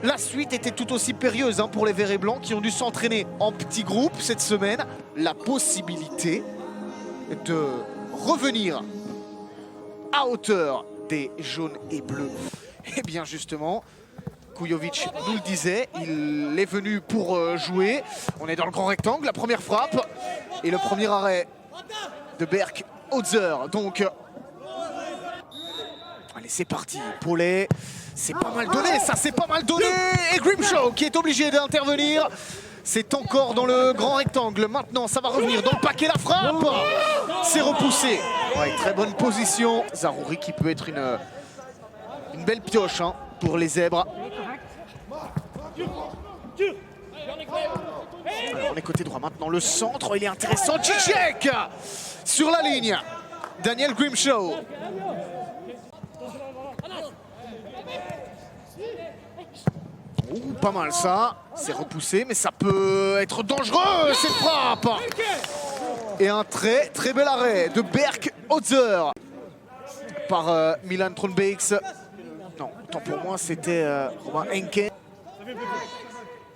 La suite était tout aussi périlleuse pour les Verts et Blancs qui ont dû s'entraîner en petits groupes cette semaine. La possibilité de revenir à hauteur des jaunes et bleus. Et bien justement, Kujovic nous le disait, il est venu pour jouer. On est dans le grand rectangle, la première frappe et le premier arrêt de Berk Hotzer. Donc, allez, c'est parti. Paulet, c'est pas mal donné, ça c'est pas mal donné. Et Grimshaw qui est obligé d'intervenir. C'est encore dans le grand rectangle. Maintenant, ça va revenir dans le paquet, la frappe. C'est repoussé. Ouais, très bonne position. Zaroury qui peut être une belle pioche pour les Zèbres. Alors, on est côté droit maintenant, le centre, il est intéressant. Cicek sur la ligne. Daniel Grimshaw. Pas mal ça, c'est repoussé, mais ça peut être dangereux cette frappe. Et un très très bel arrêt de Berk Hotzer par Milan Tronbeix. Non, autant pour moi c'était Romain Henke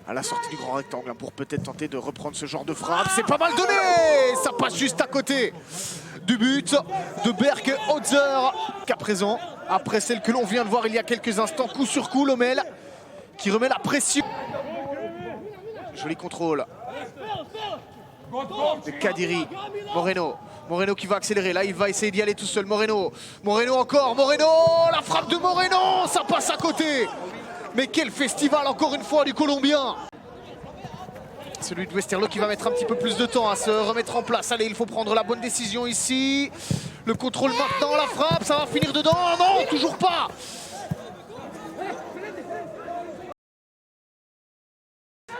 à la sortie du grand rectangle pour peut-être tenter de reprendre ce genre de frappe. C'est pas mal donné, ça passe juste à côté du but de Berk Hotzer qu'à présent, après celle que l'on vient de voir il y a quelques instants, coup sur coup, Lomel qui remet la pression. Joli contrôle de Kadiri. Moreno. Moreno qui va accélérer. Là, il va essayer d'y aller tout seul. Moreno. Moreno encore. Moreno. La frappe de Moreno. Ça passe à côté. Mais quel festival encore une fois du Colombien. Celui de Westerlo qui va mettre un petit peu plus de temps à se remettre en place. Allez, il faut prendre la bonne décision ici. Le contrôle maintenant. La frappe. Ça va finir dedans. Non, toujours pas.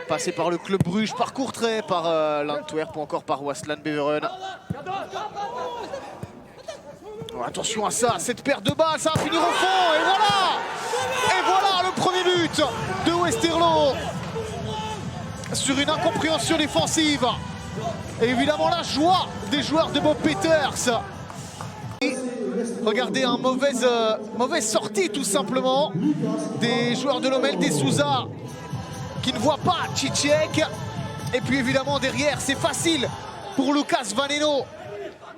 Passé par le club Bruges, par Courtrai, par l'Antwerp ou encore par Waasland Beveren. Oh, attention à ça, cette paire de balles, ça va finir au fond, et voilà! Et voilà le premier but de Westerlo sur une incompréhension défensive. Et évidemment la joie des joueurs de Bob Peters. Et regardez, mauvaise sortie tout simplement des joueurs de Lommel, des Souza, qui ne voit pas Cicek. Et puis évidemment derrière c'est facile pour Lucas Vaneno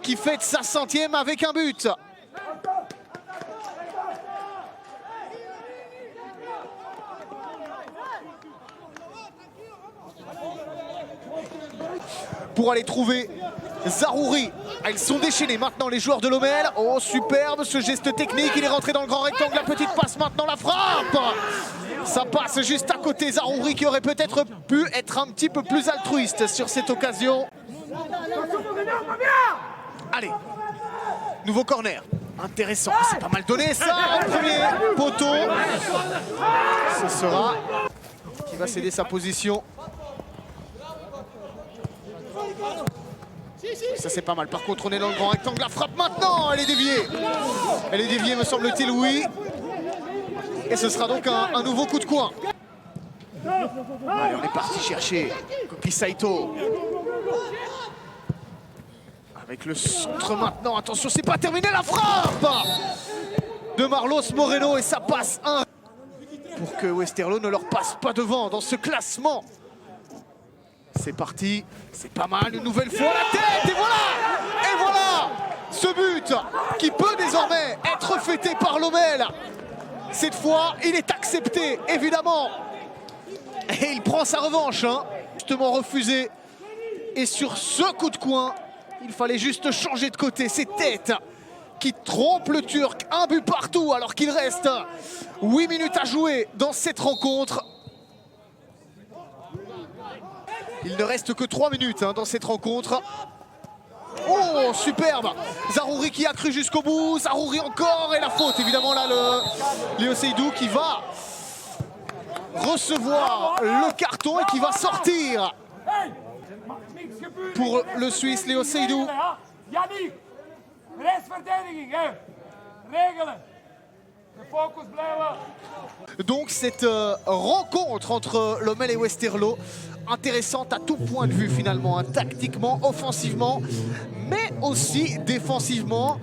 qui fête sa 100e avec un but. Pour aller trouver Zaroury. Ils sont déchaînés maintenant les joueurs de Lommel. Oh superbe ce geste technique, il est rentré dans le grand rectangle, la petite passe maintenant, la frappe. Ça passe juste à côté. Zaroury qui aurait peut-être pu être un petit peu plus altruiste sur cette occasion. Allez, nouveau corner. Intéressant, c'est pas mal donné ça. Premier poteau. Ce sera qui va céder sa position. Ça c'est pas mal. Par contre on est dans le grand rectangle. La frappe maintenant, elle est déviée. Elle est déviée me semble-t-il, oui. Et ce sera donc un nouveau coup de coin. Allez, on est parti chercher Koki Saito. Avec le centre maintenant. Attention, c'est pas terminé, la frappe de Marlos Moreno. Et ça passe un. Pour que Westerlo ne leur passe pas devant dans ce classement. C'est parti, c'est pas mal, une nouvelle fois la tête, et voilà ce but qui peut désormais être fêté par Lommel. Cette fois, il est accepté, évidemment, et il prend sa revanche, justement refusé. Et sur ce coup de coin, il fallait juste changer de côté. C'est Tête qui trompe le Turc, un but partout, alors qu'il reste 8 minutes à jouer dans cette rencontre. Il ne reste que 3 minutes dans cette rencontre. Oh, superbe! Zaroury qui a cru jusqu'au bout. Zaroury encore, et la faute. Évidemment, là, Léo Seydou qui va recevoir le carton et qui va sortir pour le Suisse, Léo Seydou. Donc cette rencontre entre Lommel et Westerlo, intéressante à tout point de vue finalement, tactiquement, offensivement, mais aussi défensivement.